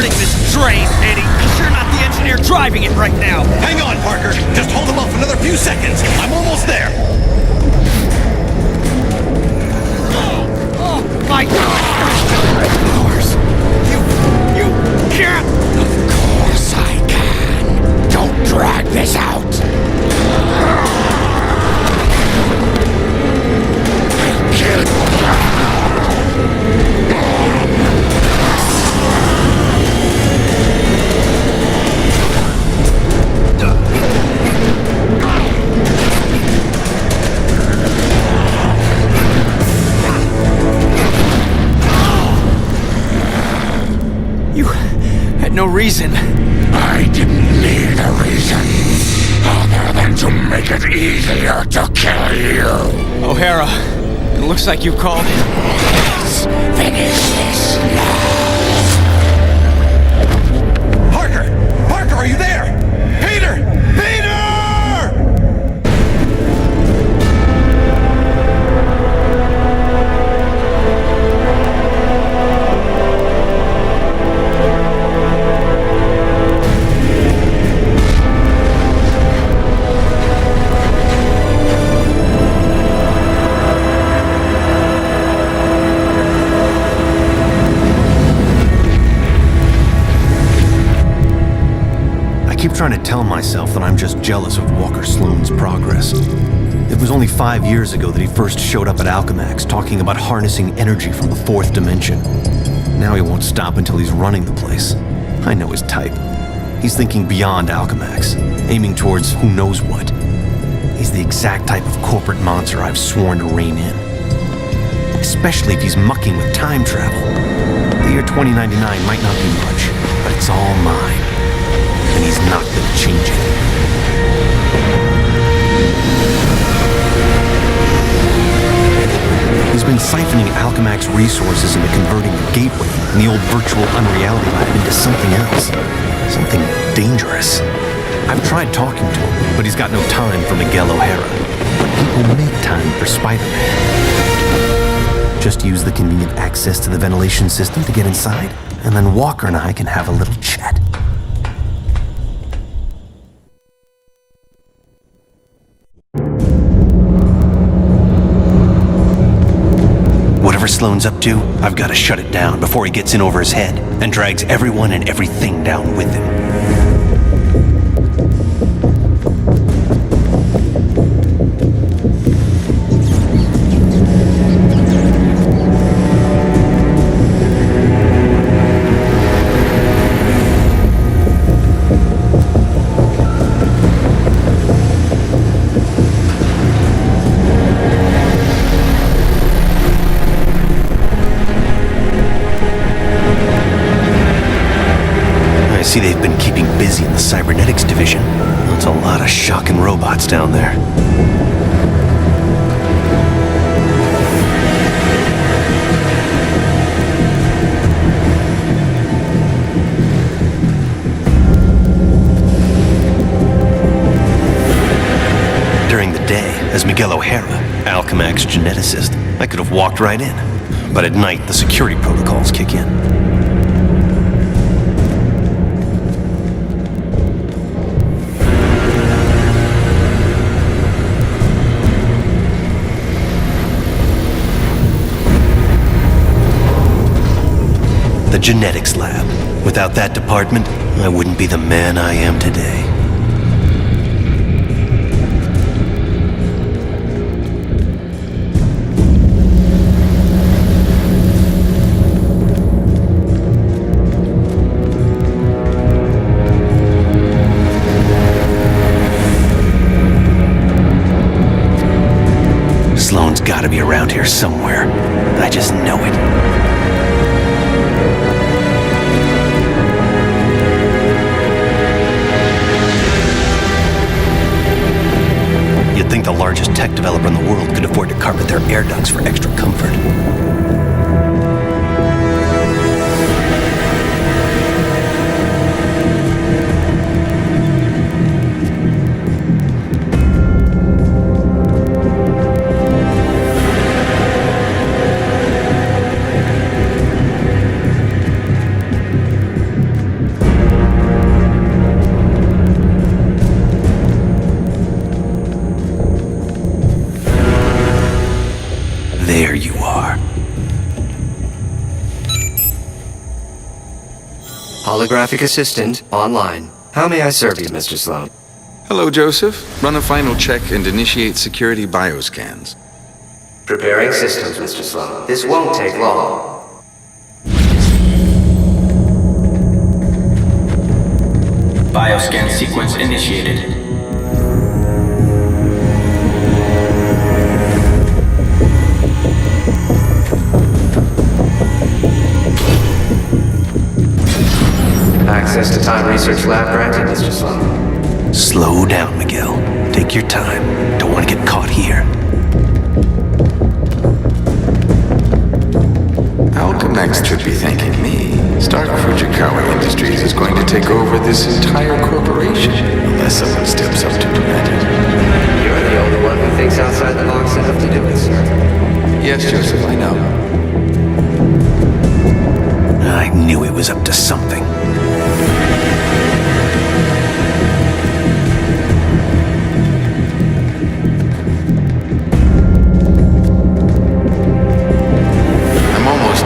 thing, this drain, Eddie. You're not the engineer driving it right now. Hang on, Parker. Just hold him off another few seconds. I'm almost there. Oh my God! Of course. You can't. Of course I can. Don't drag this out. I'll kill you. No reason. I didn't need a reason other than to make it easier to kill you. O'Hara, it looks like you called. Let's finish this now. Parker! Parker, are you there? Peter! Peter! I keep trying to tell myself that I'm just jealous of Walker Sloane's progress. It was only 5 years ago that he first showed up at Alchemax talking about harnessing energy from the fourth dimension. Now he won't stop until he's running the place. I know his type. He's thinking beyond Alchemax, aiming towards who knows what. He's the exact type of corporate monster I've sworn to rein in. Especially if he's mucking with time travel. The year 2099 might not be much, but it's all mine. And he's not gonna change it. He's been siphoning Alchemax resources into converting the gateway and the old virtual unreality lab into something else. Something dangerous. I've tried talking to him, but he's got no time for Miguel O'Hara. But people make time for Spider-Man. Just use the convenient access to the ventilation system to get inside, and then Walker and I can have a little chat. Whatever Sloane's up to, I've got to shut it down before he gets in over his head and drags everyone and everything down with him. I see they've been keeping busy in the cybernetics division. That's a lot of shocking robots down there. During the day, as Miguel O'Hara, Alchemax geneticist, I could have walked right in. But at night, the security protocols kick in. The genetics lab. Without that department, I wouldn't be the man I am today. Sloane's gotta be around here somewhere. I just know it. You'd think the largest tech developer in the world could afford to carpet their air ducts for extra comfort. Holographic assistant online. How may I serve you, Mr. Sloan? Hello, Joseph. Run a final check and initiate security bioscans. Preparing systems, Mr. Sloan. This won't take long. Bioscan sequence initiated. Access to Time Research Lab granted, Mr. Sloan. Slow down, Miguel. Take your time. Don't want to get caught here. Alchemax should be thanking me. Stark Fujikawa Industries is going to take over this entire corporation, unless someone steps up to prevent it. You're the only one who thinks outside the box enough to do it, sir. Yes, Joseph, I know. I knew he was up to something.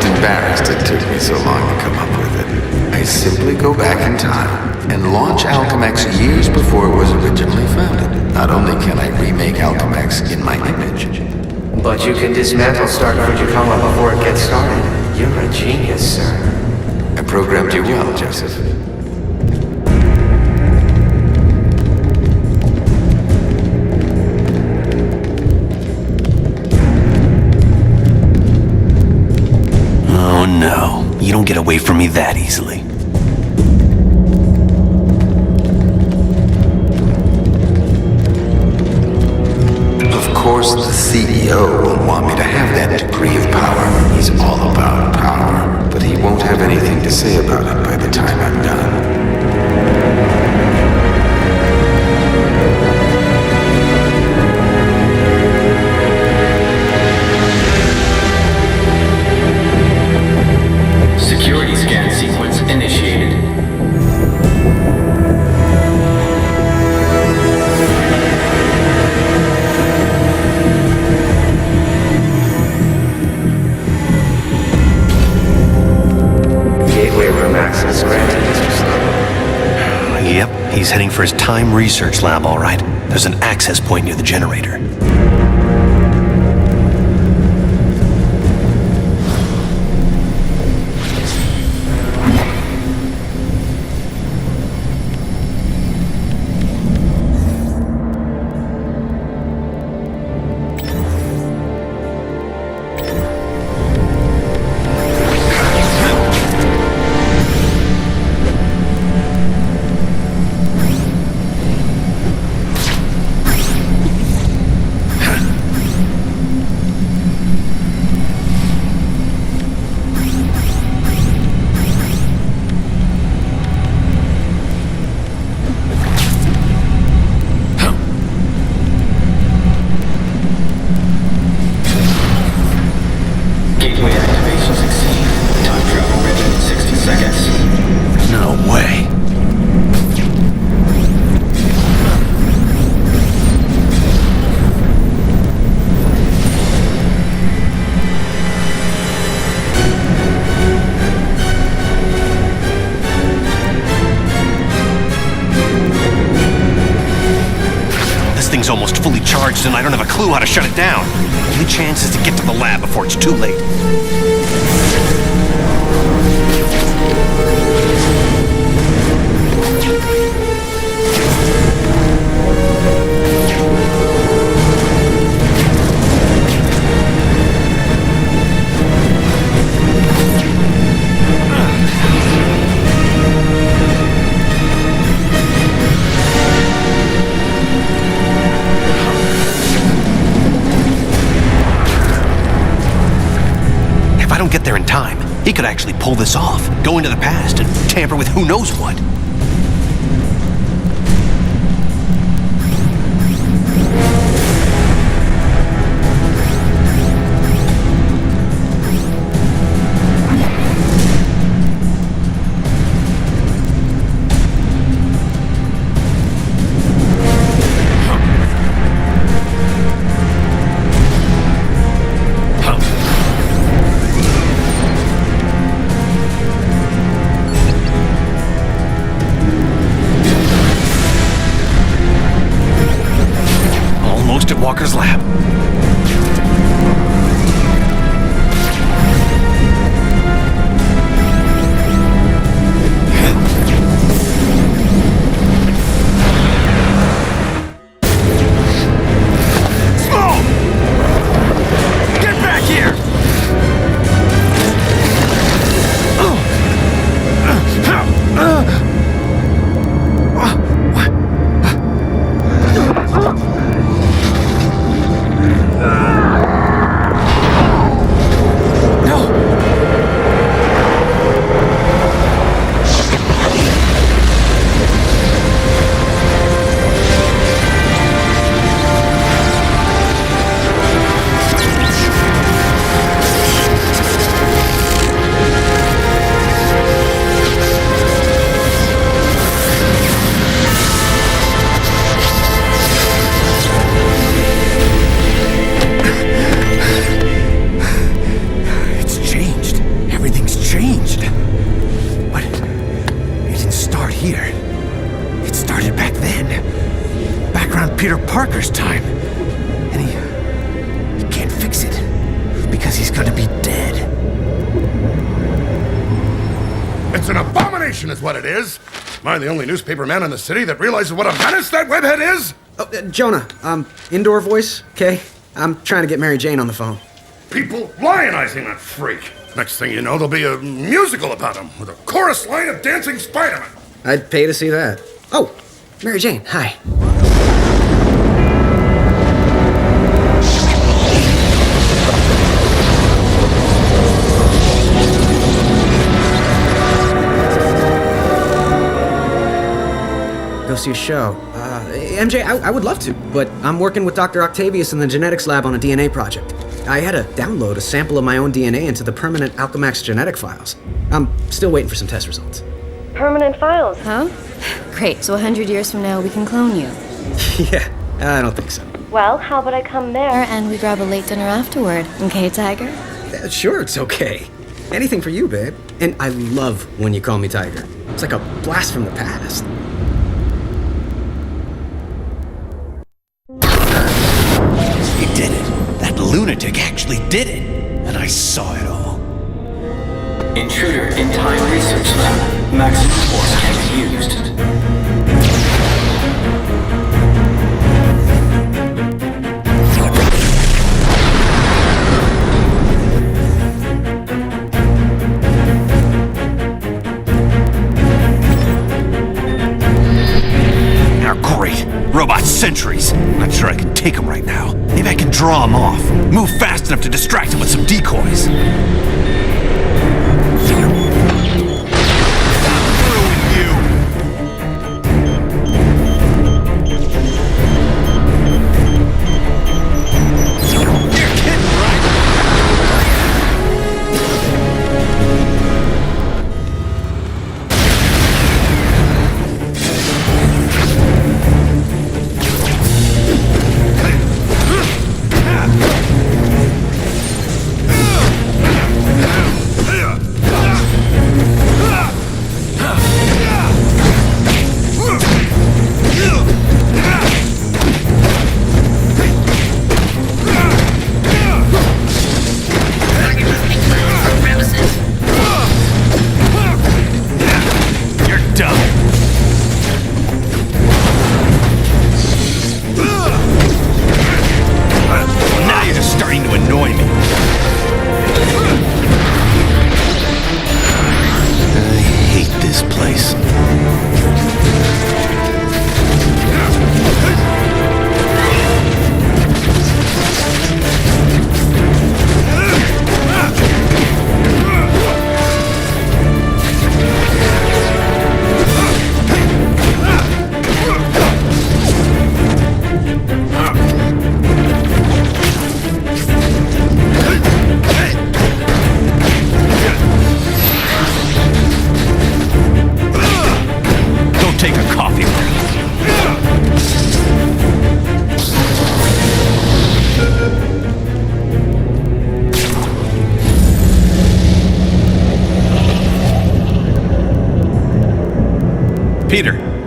Embarrassed it took me so long to come up with it. I simply go back in time and launch Alchemax years before it was originally founded. Not only can I remake Alchemax in my image, But you can dismantle Stark Fujikawa before it gets started. You're a genius, sir. I programmed you well, Joseph. Oh no, you don't get away from me that easily. Of course, the CEO will want me to have that degree of power. He's all about power, but he won't have anything to say about it by the time I'm done. Security scan sequence initiated. Gateway room access granted, Mr. Sloan. Yep, he's heading for his Time Research Lab, all right. There's an access point near the generator. Gateway activation succeed. Time travel ready in 60 seconds. No way. This thing's almost fully charged and I don't have a clue how to shut it down. Only chance is to get to the lab before it's too late. If I don't get there in time, he could actually pull this off, go into the past and tamper with who knows what. Parker's lab. Parker's time. And he can't fix it. Because he's gonna be dead. It's an abomination is what it is. Am I the only newspaper man in the city that realizes what a menace that webhead is? Oh, Jonah, indoor voice, okay? I'm trying to get Mary Jane on the phone. People lionizing that freak. Next thing you know, there'll be a musical about him with a chorus line of dancing Spider-Man. I'd pay to see that. Oh, Mary Jane, hi. Go see a show. MJ, I would love to, but I'm working with Dr. Octavius in the genetics lab on a DNA project. I had to download a sample of my own DNA into the permanent Alchemax genetic files. I'm still waiting for some test results. Permanent files, huh? Great, so 100 years from now we can clone you. Yeah, I don't think so. Well, how about I come there and we grab a late dinner afterward, okay, Tiger? Sure, it's okay. Anything for you, babe. And I love when you call me Tiger. It's like a blast from the past. He did it. That lunatic actually did it. And I saw it all. Intruder in Time Research Lab. Maximum force can be used. Great. Robot sentries. Not sure I can take them right now. Maybe I can draw them off. Move fast enough to distract them with some decoys.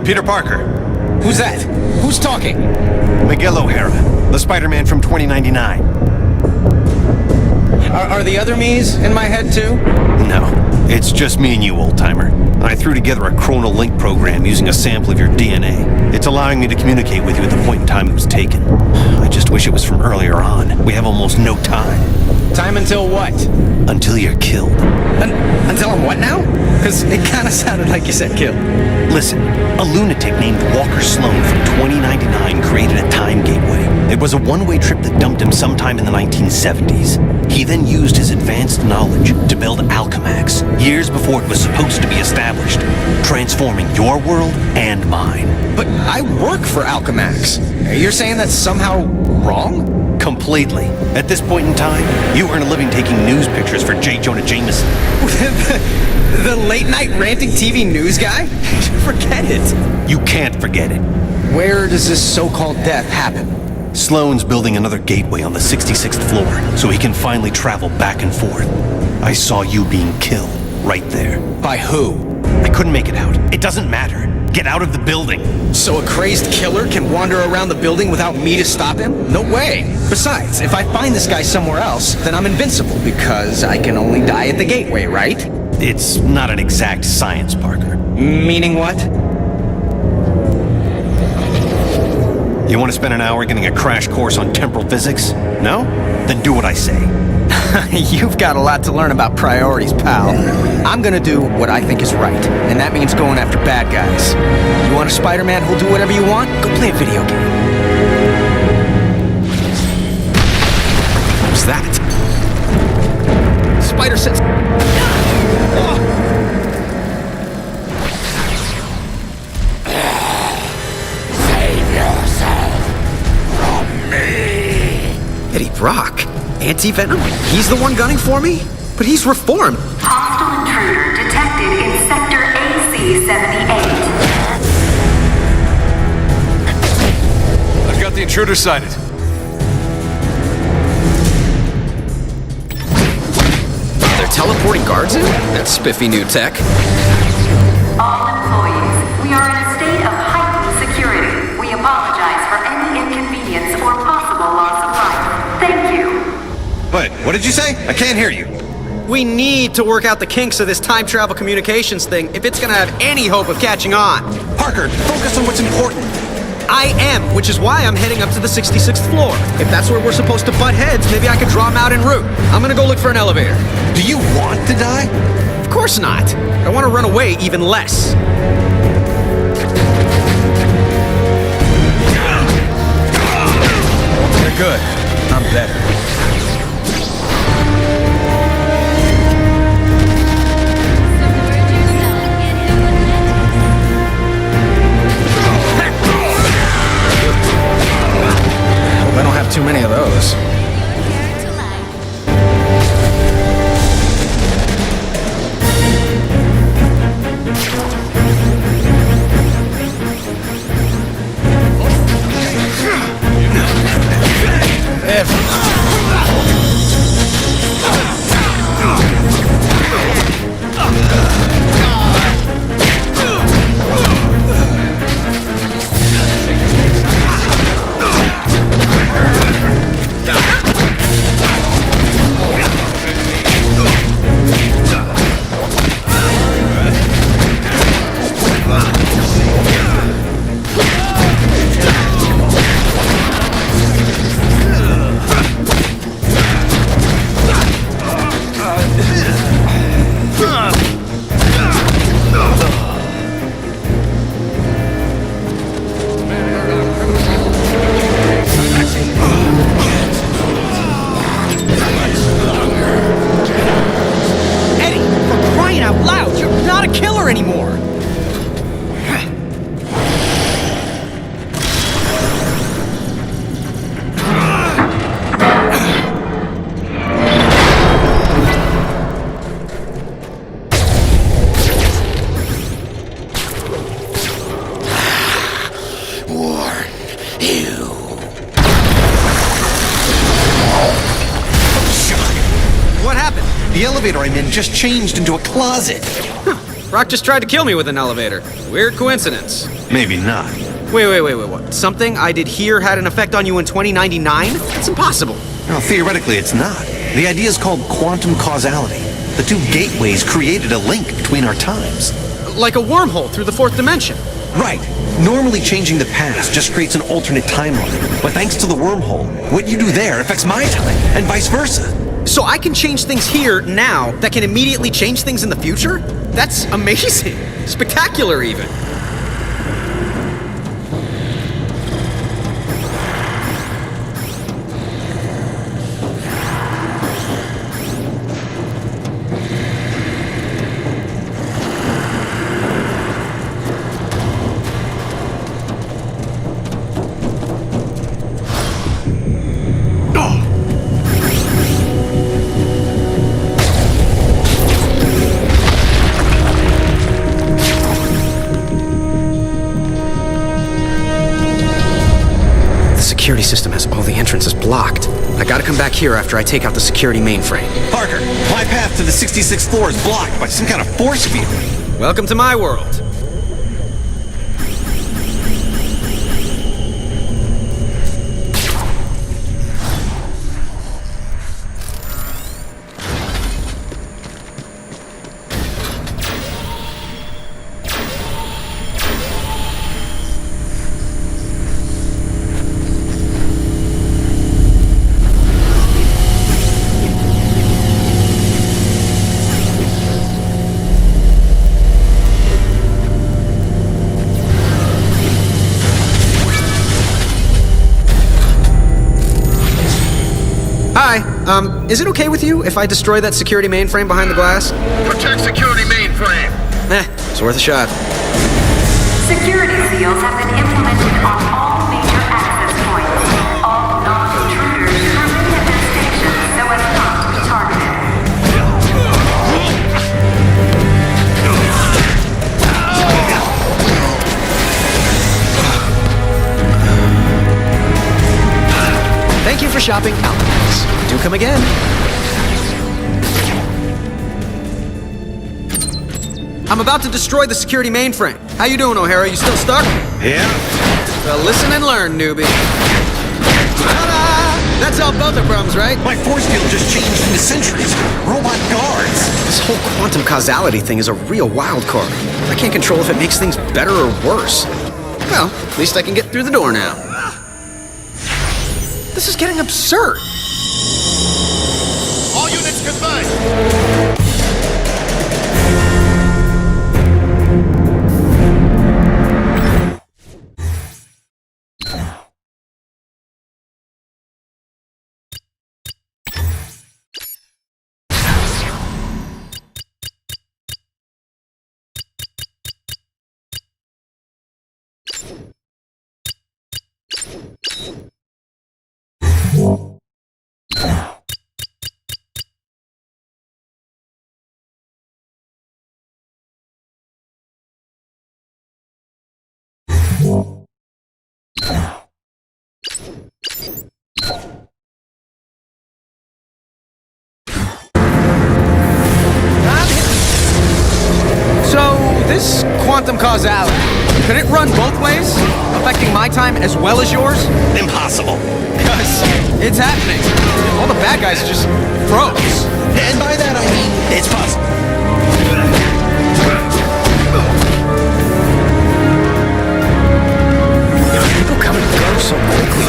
Peter Parker. Who's that? Who's talking? Miguel O'Hara, the Spider-Man from 2099. Are the other me's in my head too? No, it's just me and you, old-timer. I threw together a chronal link program using a sample of your DNA. It's allowing me to communicate with you at the point in time it was taken. I just wish it was from earlier on. We have almost no time. Time until what? Until you're killed. Until I'm what now? Because it kind of sounded like you said killed. Listen, a lunatic named Walker Sloan from 2099 created a time gateway. It was a one-way trip that dumped him sometime in the 1970s. He then used his advanced knowledge to build Alchemax, years before it was supposed to be established, transforming your world and mine. But I work for Alchemax. You're saying that's somehow wrong? Completely. At this point in time, you earn a living taking news pictures for J. Jonah Jameson. The late-night ranting TV news guy? Forget it. You can't forget it. Where does this so-called death happen? Sloan's building another gateway on the 66th floor, so he can finally travel back and forth. I saw you being killed, right there. By who? I couldn't make it out. It doesn't matter. Get out of the building. So a crazed killer can wander around the building without me to stop him? No way. Besides, if I find this guy somewhere else, then I'm invincible, because I can only die at the gateway, right? It's not an exact science, Parker. Meaning what? You want to spend an hour getting a crash course on temporal physics? No? Then do what I say. You've got a lot to learn about priorities, pal. I'm gonna do what I think is right, and that means going after bad guys. You want a Spider-Man who'll do whatever you want? Go play a video game. What's that? Spider sense. Save yourself from me. Eddie Brock? Anti-Venom? He's the one gunning for me? But he's reformed. Hostile intruder detected in Sector AC-78. I've got the intruder sighted. They're teleporting guards in? That's spiffy new tech. All employees, we are in a state of heightened security. We apologize for any inconvenience or possible loss of life. Thank you. Wait, what did you say? I can't hear you. We need to work out the kinks of this time travel communications thing if it's gonna have any hope of catching on. Parker, focus on what's important. I am, which is why I'm heading up to the 66th floor. If that's where we're supposed to butt heads, maybe I could draw him out en route. I'm gonna go look for an elevator. Do you want to die? Of course not. I want to run away even less. You're good. I'm better. I don't have too many of those. The elevator I'm in just changed into a closet. Brock just tried to kill me with an elevator. Weird coincidence. Maybe not. Wait, what? Something I did here had an effect on you in 2099? That's impossible. No, theoretically, it's not. The idea is called quantum causality. The two gateways created a link between our times. Like a wormhole through the fourth dimension. Right. Normally changing the past just creates an alternate timeline. But thanks to the wormhole, what you do there affects my time, and vice versa. So I can change things here, now, that can immediately change things in the future? That's amazing. Spectacular, even. The security system has all the entrances blocked. I gotta come back here after I take out the security mainframe. Parker, my path to the 66th floor is blocked by some kind of force field. Welcome to my world. Hi, is it okay with you if I destroy that security mainframe behind the glass? Protect security mainframe. It's worth a shot. Security seals have been implemented on all major access points. All non-intruders remain at their stations so as not to be targeted. Thank you for shopping Alchemax. Do come again. I'm about to destroy the security mainframe. How you doing, O'Hara? You still stuck? Yeah. Well, listen and learn, newbie. Ta-da! That solved both our problems, right? My force field just changed into sentries. Robot guards. This whole quantum causality thing is a real wild card. I can't control if it makes things better or worse. Well, at least I can get through the door now. This is getting absurd. All units combined. So, this quantum causality, could it run both ways? Affecting my time as well as yours? Impossible. Because it's happening. All the bad guys just froze. And by that I mean, it's possible. People come and go so quickly.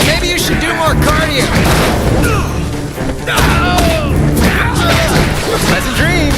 Maybe you should do more cardio. Pleasant dreams.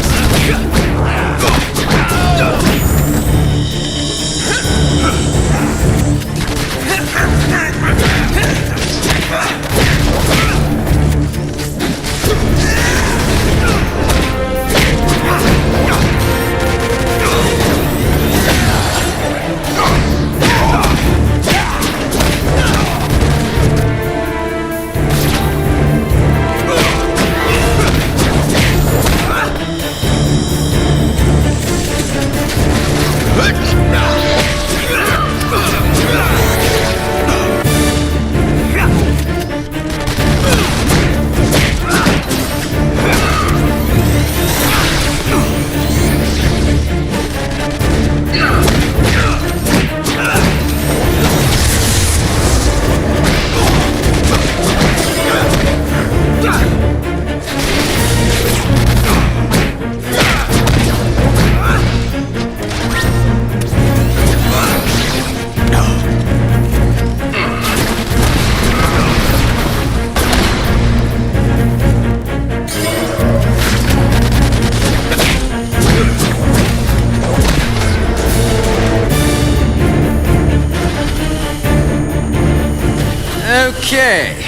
Okay,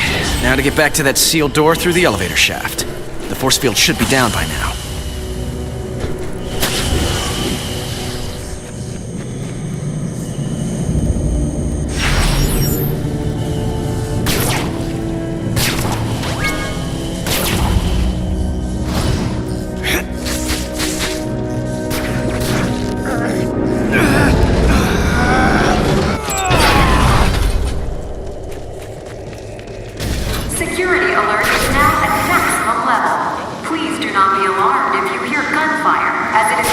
now to get back to that sealed door through the elevator shaft. The force field should be down by now. Security alert is now at maximum level. Please do not be alarmed if you hear gunfire, as it is